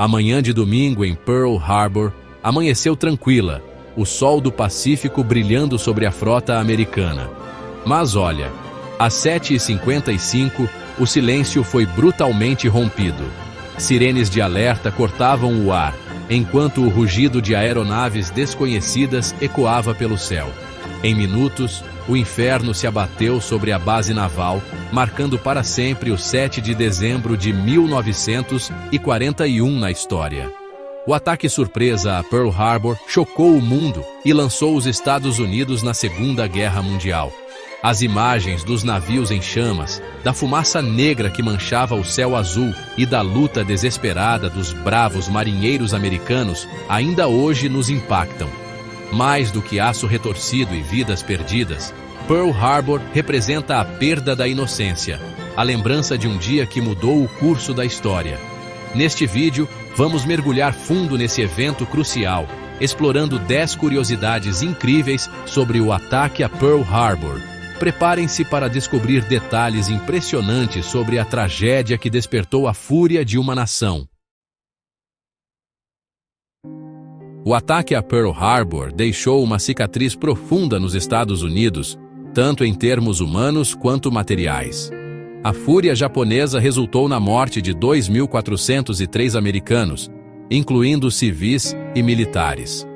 A manhã de domingo em Pearl Harbor amanheceu tranquila, o sol do Pacífico brilhando sobre a frota americana. Mas olha, às 7h55, o silêncio foi brutalmente rompido. Sirenes de alerta cortavam o ar, enquanto o rugido de aeronaves desconhecidas ecoava pelo céu. Em minutos, o inferno se abateu sobre a base naval, marcando para sempre o 7 de dezembro de 1941 na história. O ataque surpresa a Pearl Harbor chocou o mundo e lançou os Estados Unidos na Segunda Guerra Mundial. As imagens dos navios em chamas, da fumaça negra que manchava o céu azul e da luta desesperada dos bravos marinheiros americanos ainda hoje nos impactam. Mais do que aço retorcido e vidas perdidas, Pearl Harbor representa a perda da inocência, a lembrança de um dia que mudou o curso da história. Neste vídeo, vamos mergulhar fundo nesse evento crucial, explorando 10 curiosidades incríveis sobre o ataque a Pearl Harbor. Preparem-se para descobrir detalhes impressionantes sobre a tragédia que despertou a fúria de uma nação. O ataque a Pearl Harbor deixou uma cicatriz profunda nos Estados Unidos, tanto em termos humanos quanto materiais. A fúria japonesa resultou na morte de 2.403 americanos, incluindo civis e militares.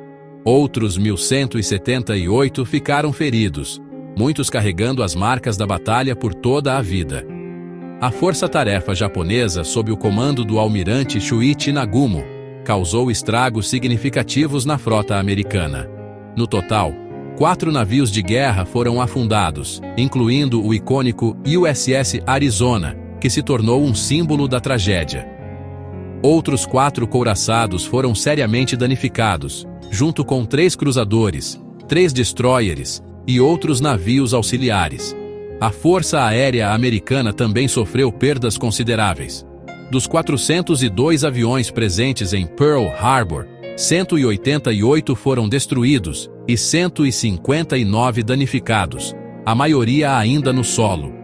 Outros 1.178 ficaram feridos, muitos carregando as marcas da batalha por toda a vida. A força-tarefa japonesa, sob o comando do almirante Shuichi Nagumo, causou estragos significativos na frota americana. No total, 4 navios de guerra foram afundados, incluindo o icônico USS Arizona, que se tornou um símbolo da tragédia. Outros 4 couraçados foram seriamente danificados, junto com 3 cruzadores, 3 destroyers e outros navios auxiliares. A Força Aérea Americana também sofreu perdas consideráveis. Dos 402 aviões presentes em Pearl Harbor, 188 foram destruídos e 159 danificados, a maioria ainda no solo.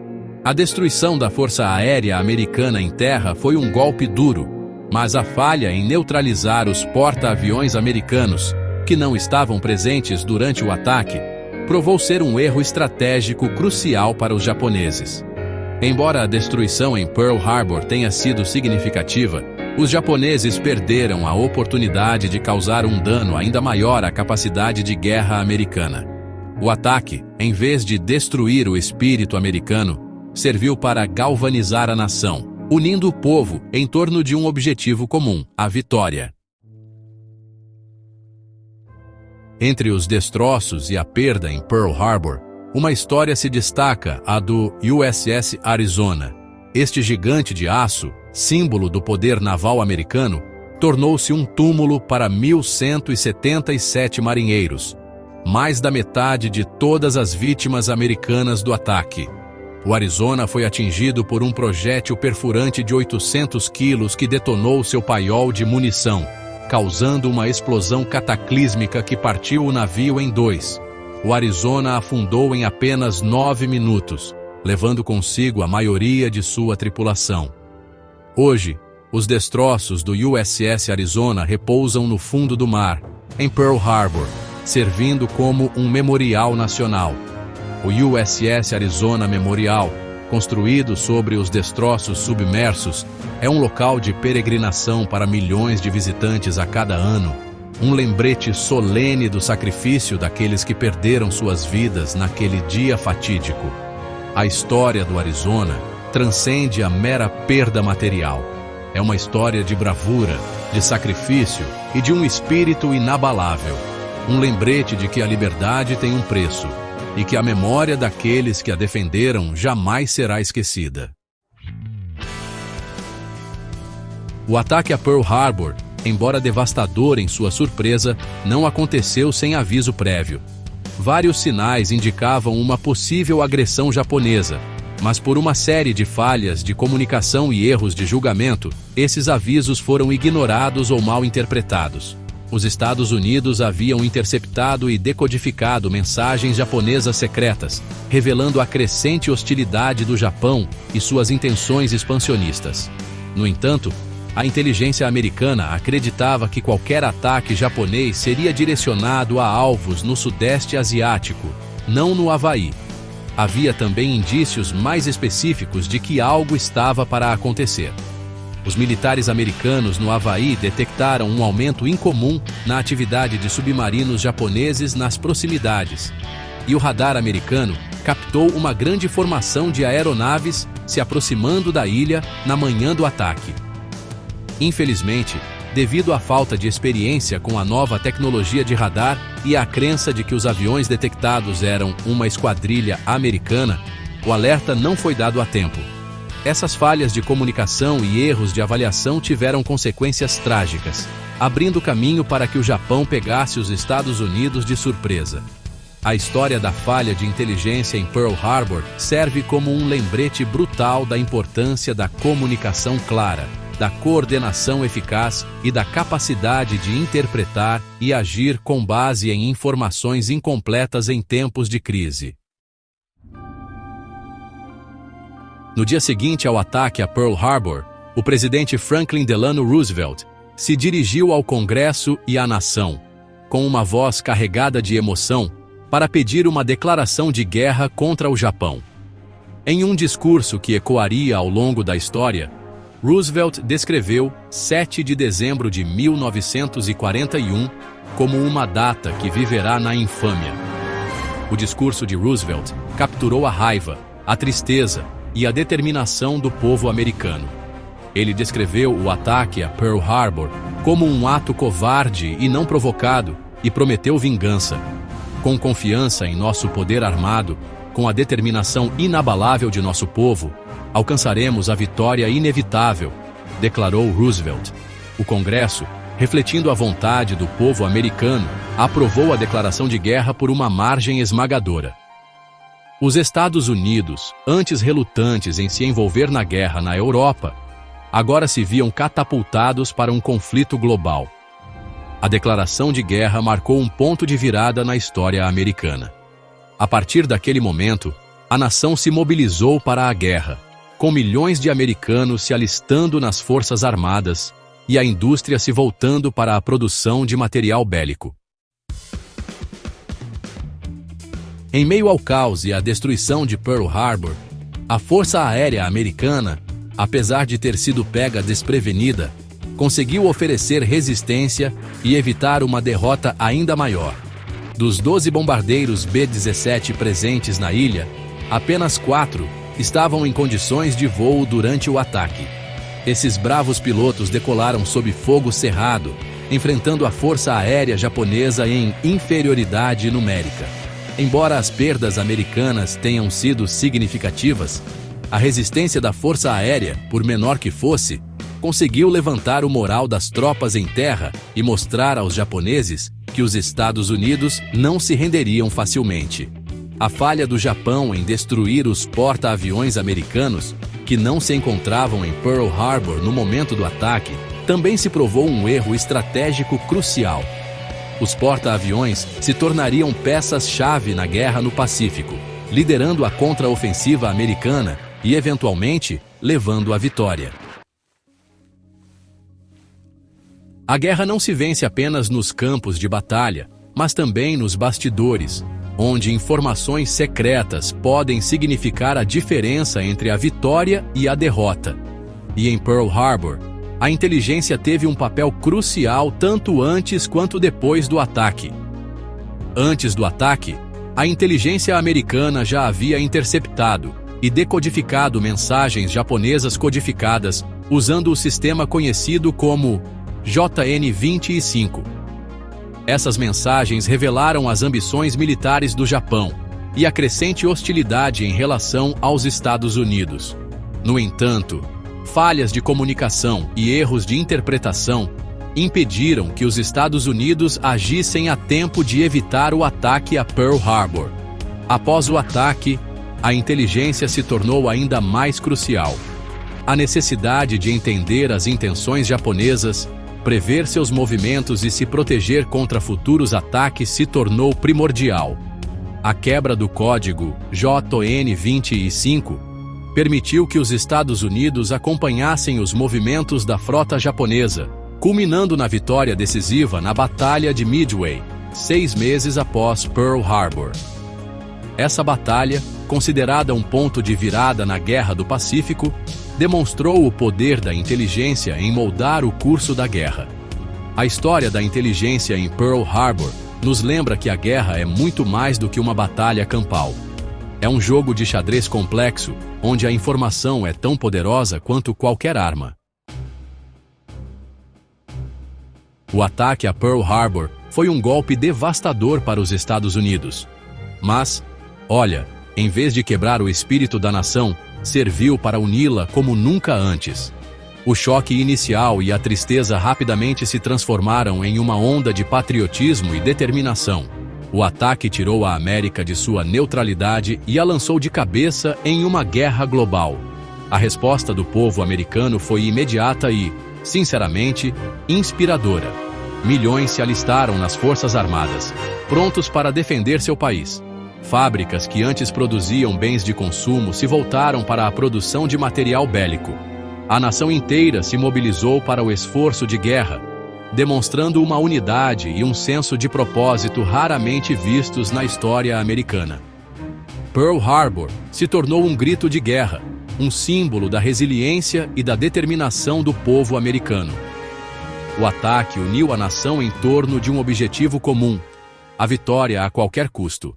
A destruição da Força Aérea Americana em terra foi um golpe duro, mas a falha em neutralizar os porta-aviões americanos, que não estavam presentes durante o ataque, provou ser um erro estratégico crucial para os japoneses. Embora a destruição em Pearl Harbor tenha sido significativa, os japoneses perderam a oportunidade de causar um dano ainda maior à capacidade de guerra americana. O ataque, em vez de destruir o espírito americano, serviu para galvanizar a nação, unindo o povo em torno de um objetivo comum, a vitória. Entre os destroços e a perda em Pearl Harbor, uma história se destaca, a do USS Arizona. Este gigante de aço, símbolo do poder naval americano, tornou-se um túmulo para 1.177 marinheiros, mais da metade de todas as vítimas americanas do ataque. O Arizona foi atingido por um projétil perfurante de 800 quilos que detonou seu paiol de munição, causando uma explosão cataclísmica que partiu o navio em 2. O Arizona afundou em apenas 9 minutos, levando consigo a maioria de sua tripulação. Hoje, os destroços do USS Arizona repousam no fundo do mar, em Pearl Harbor, servindo como um memorial nacional. O USS Arizona Memorial, construído sobre os destroços submersos, é um local de peregrinação para milhões de visitantes a cada ano, um lembrete solene do sacrifício daqueles que perderam suas vidas naquele dia fatídico. A história do Arizona transcende a mera perda material. É uma história de bravura, de sacrifício e de um espírito inabalável. Um lembrete de que a liberdade tem um preço e que a memória daqueles que a defenderam jamais será esquecida. O ataque a Pearl Harbor, embora devastador em sua surpresa, não aconteceu sem aviso prévio. Vários sinais indicavam uma possível agressão japonesa, mas por uma série de falhas de comunicação e erros de julgamento, esses avisos foram ignorados ou mal interpretados. Os Estados Unidos haviam interceptado e decodificado mensagens japonesas secretas, revelando a crescente hostilidade do Japão e suas intenções expansionistas. No entanto, A inteligência americana acreditava que qualquer ataque japonês seria direcionado a alvos no Sudeste Asiático, não no Havaí. Havia também indícios mais específicos de que algo estava para acontecer. Os militares americanos no Havaí detectaram um aumento incomum na atividade de submarinos japoneses nas proximidades, e o radar americano captou uma grande formação de aeronaves se aproximando da ilha na manhã do ataque. Infelizmente, devido à falta de experiência com a nova tecnologia de radar e à crença de que os aviões detectados eram uma esquadrilha americana, o alerta não foi dado a tempo. Essas falhas de comunicação e erros de avaliação tiveram consequências trágicas, abrindo caminho para que o Japão pegasse os Estados Unidos de surpresa. A história da falha de inteligência em Pearl Harbor serve como um lembrete brutal da importância da comunicação clara, da coordenação eficaz e da capacidade de interpretar e agir com base em informações incompletas em tempos de crise. No dia seguinte ao ataque a Pearl Harbor, o presidente Franklin Delano Roosevelt se dirigiu ao Congresso e à nação, com uma voz carregada de emoção, para pedir uma declaração de guerra contra o Japão. Em um discurso que ecoaria ao longo da história, Roosevelt descreveu 7 de dezembro de 1941 como uma data que viverá na infâmia. O discurso de Roosevelt capturou a raiva, a tristeza e a determinação do povo americano. Ele descreveu o ataque a Pearl Harbor como um ato covarde e não provocado e prometeu vingança. Com confiança em nosso poder armado, com a determinação inabalável de nosso povo, alcançaremos a vitória inevitável, declarou Roosevelt. O Congresso, refletindo a vontade do povo americano, aprovou a declaração de guerra por uma margem esmagadora. Os Estados Unidos, antes relutantes em se envolver na guerra na Europa, agora se viam catapultados para um conflito global. A declaração de guerra marcou um ponto de virada na história americana. A partir daquele momento, a nação se mobilizou para a guerra, com milhões de americanos se alistando nas forças armadas e a indústria se voltando para a produção de material bélico. Em meio ao caos e à destruição de Pearl Harbor, a Força Aérea Americana, apesar de ter sido pega desprevenida, conseguiu oferecer resistência e evitar uma derrota ainda maior. Dos 12 bombardeiros B-17 presentes na ilha, apenas 4 estavam em condições de voo durante o ataque. Esses bravos pilotos decolaram sob fogo cerrado, enfrentando a Força Aérea Japonesa em inferioridade numérica. Embora as perdas americanas tenham sido significativas, a resistência da Força Aérea, por menor que fosse, conseguiu levantar o moral das tropas em terra e mostrar aos japoneses que os Estados Unidos não se renderiam facilmente. A falha do Japão em destruir os porta-aviões americanos, que não se encontravam em Pearl Harbor no momento do ataque, também se provou um erro estratégico crucial. Os porta-aviões se tornariam peças-chave na guerra no Pacífico, liderando a contra-ofensiva americana e, eventualmente, levando à vitória. A guerra não se vence apenas nos campos de batalha, mas também nos bastidores, onde informações secretas podem significar a diferença entre a vitória e a derrota. E em Pearl Harbor, a inteligência teve um papel crucial tanto antes quanto depois do ataque. Antes do ataque, a inteligência americana já havia interceptado e decodificado mensagens japonesas codificadas usando o sistema conhecido como JN-25. Essas mensagens revelaram as ambições militares do Japão e a crescente hostilidade em relação aos Estados Unidos. No entanto, falhas de comunicação e erros de interpretação impediram que os Estados Unidos agissem a tempo de evitar o ataque a Pearl Harbor. Após o ataque, a inteligência se tornou ainda mais crucial. A necessidade de entender as intenções japonesas, prever seus movimentos e se proteger contra futuros ataques se tornou primordial. A quebra do código JN-25 permitiu que os Estados Unidos acompanhassem os movimentos da frota japonesa, culminando na vitória decisiva na Batalha de Midway, 6 meses após Pearl Harbor. Essa batalha, considerada um ponto de virada na Guerra do Pacífico, demonstrou o poder da inteligência em moldar o curso da guerra. A história da inteligência em Pearl Harbor nos lembra que a guerra é muito mais do que uma batalha campal. É um jogo de xadrez complexo, onde a informação é tão poderosa quanto qualquer arma. O ataque a Pearl Harbor foi um golpe devastador para os Estados Unidos. Mas, olha, em vez de quebrar o espírito da nação, serviu para uni-la como nunca antes. O choque inicial e a tristeza rapidamente se transformaram em uma onda de patriotismo e determinação. O ataque tirou a América de sua neutralidade e a lançou de cabeça em uma guerra global. A resposta do povo americano foi imediata e, sinceramente, inspiradora. Milhões se alistaram nas Forças Armadas, prontos para defender seu país. Fábricas que antes produziam bens de consumo se voltaram para a produção de material bélico. A nação inteira se mobilizou para o esforço de guerra, demonstrando uma unidade e um senso de propósito raramente vistos na história americana. Pearl Harbor se tornou um grito de guerra, um símbolo da resiliência e da determinação do povo americano. O ataque uniu a nação em torno de um objetivo comum: a vitória a qualquer custo.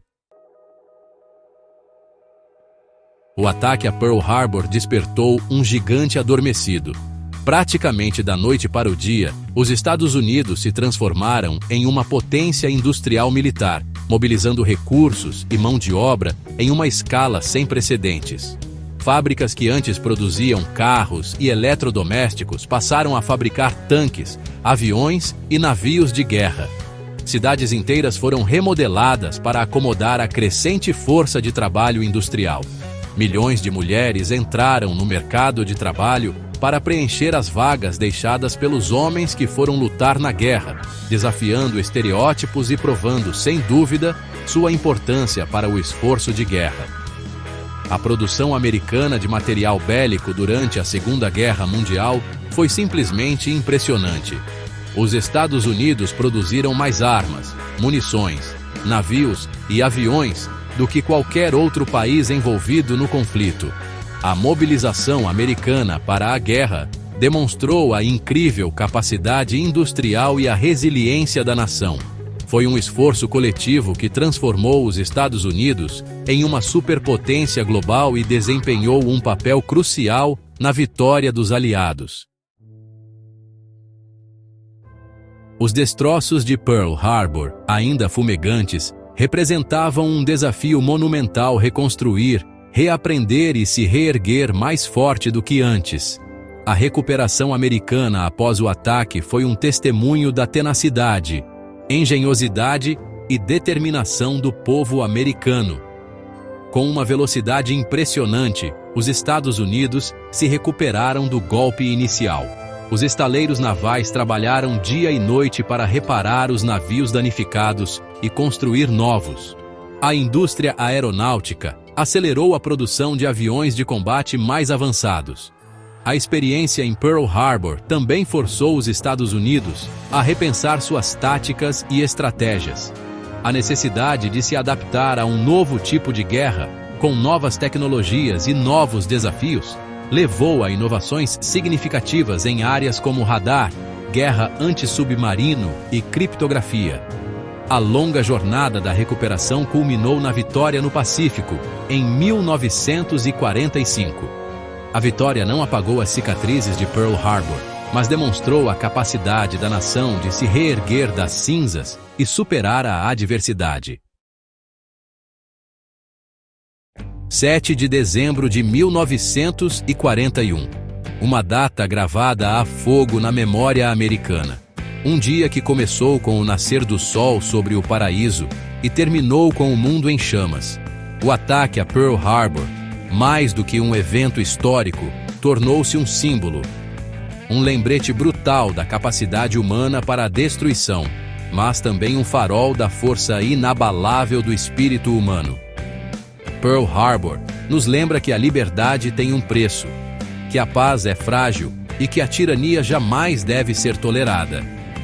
O ataque a Pearl Harbor despertou um gigante adormecido. Praticamente da noite para o dia, os Estados Unidos se transformaram em uma potência industrial militar, mobilizando recursos e mão de obra em uma escala sem precedentes. Fábricas que antes produziam carros e eletrodomésticos passaram a fabricar tanques, aviões e navios de guerra. Cidades inteiras foram remodeladas para acomodar a crescente força de trabalho industrial. Milhões de mulheres entraram no mercado de trabalho para preencher as vagas deixadas pelos homens que foram lutar na guerra, desafiando estereótipos e provando, sem dúvida, sua importância para o esforço de guerra. A produção americana de material bélico durante a Segunda Guerra Mundial foi simplesmente impressionante. Os Estados Unidos produziram mais armas, munições, navios e aviões do que qualquer outro país envolvido no conflito. A mobilização americana para a guerra demonstrou a incrível capacidade industrial e a resiliência da nação. Foi um esforço coletivo que transformou os Estados Unidos em uma superpotência global e desempenhou um papel crucial na vitória dos aliados. Os destroços de Pearl Harbor, ainda fumegantes, representavam um desafio monumental: reconstruir, reaprender e se reerguer mais forte do que antes. A recuperação americana após o ataque foi um testemunho da tenacidade, engenhosidade e determinação do povo americano. Com uma velocidade impressionante, os Estados Unidos se recuperaram do golpe inicial. Os estaleiros navais trabalharam dia e noite para reparar os navios danificados e construir novos. A indústria aeronáutica acelerou a produção de aviões de combate mais avançados. A experiência em Pearl Harbor também forçou os Estados Unidos a repensar suas táticas e estratégias. A necessidade de se adaptar a um novo tipo de guerra, com novas tecnologias e novos desafios, levou a inovações significativas em áreas como radar, guerra antissubmarino e criptografia. A longa jornada da recuperação culminou na vitória no Pacífico, em 1945. A vitória não apagou as cicatrizes de Pearl Harbor, mas demonstrou a capacidade da nação de se reerguer das cinzas e superar a adversidade. 7 de dezembro de 1941. Uma data gravada a fogo na memória americana. Um dia que começou com o nascer do sol sobre o paraíso e terminou com o mundo em chamas. O ataque a Pearl Harbor, mais do que um evento histórico, tornou-se um símbolo. Um lembrete brutal da capacidade humana para a destruição, mas também um farol da força inabalável do espírito humano. Pearl Harbor nos lembra que a liberdade tem um preço, que a paz é frágil e que a tirania jamais deve ser tolerada.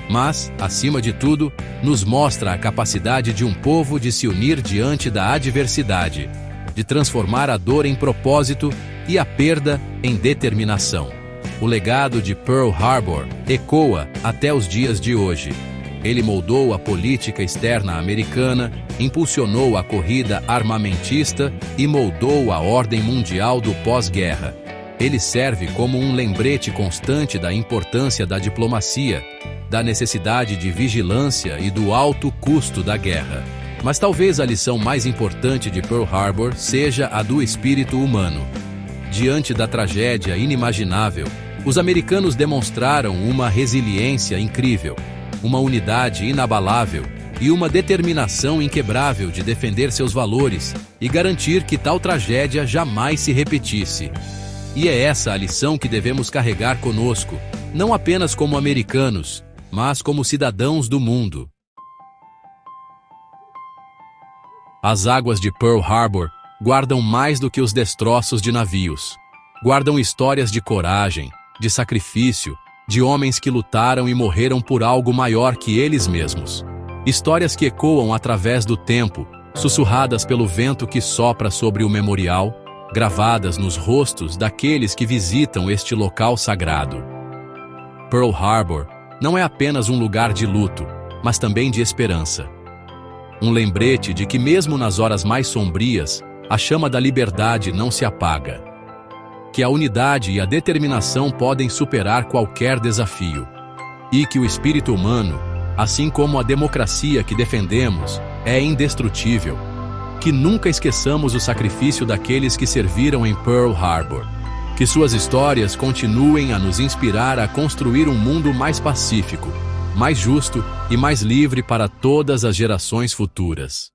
Mas, acima de tudo, nos mostra a capacidade de um povo de se unir diante da adversidade, de transformar a dor em propósito e a perda em determinação. O legado de Pearl Harbor ecoa até os dias de hoje. Ele moldou a política externa americana, impulsionou a corrida armamentista e moldou a ordem mundial do pós-guerra. Ele serve como um lembrete constante da importância da diplomacia, da necessidade de vigilância e do alto custo da guerra. Mas talvez a lição mais importante de Pearl Harbor seja a do espírito humano. Diante da tragédia inimaginável, os americanos demonstraram uma resiliência incrível, uma unidade inabalável e uma determinação inquebrável de defender seus valores e garantir que tal tragédia jamais se repetisse. E é essa a lição que devemos carregar conosco, não apenas como americanos, mas como cidadãos do mundo. As águas de Pearl Harbor guardam mais do que os destroços de navios. Guardam histórias de coragem, de sacrifício, de homens que lutaram e morreram por algo maior que eles mesmos. Histórias que ecoam através do tempo, sussurradas pelo vento que sopra sobre o memorial, gravadas nos rostos daqueles que visitam este local sagrado. Pearl Harbor não é apenas um lugar de luto, mas também de esperança. Um lembrete de que mesmo nas horas mais sombrias, a chama da liberdade não se apaga. Que a unidade e a determinação podem superar qualquer desafio. E que o espírito humano, assim como a democracia que defendemos, é indestrutível. Que nunca esqueçamos o sacrifício daqueles que serviram em Pearl Harbor. Que suas histórias continuem a nos inspirar a construir um mundo mais pacífico, mais justo e mais livre para todas as gerações futuras.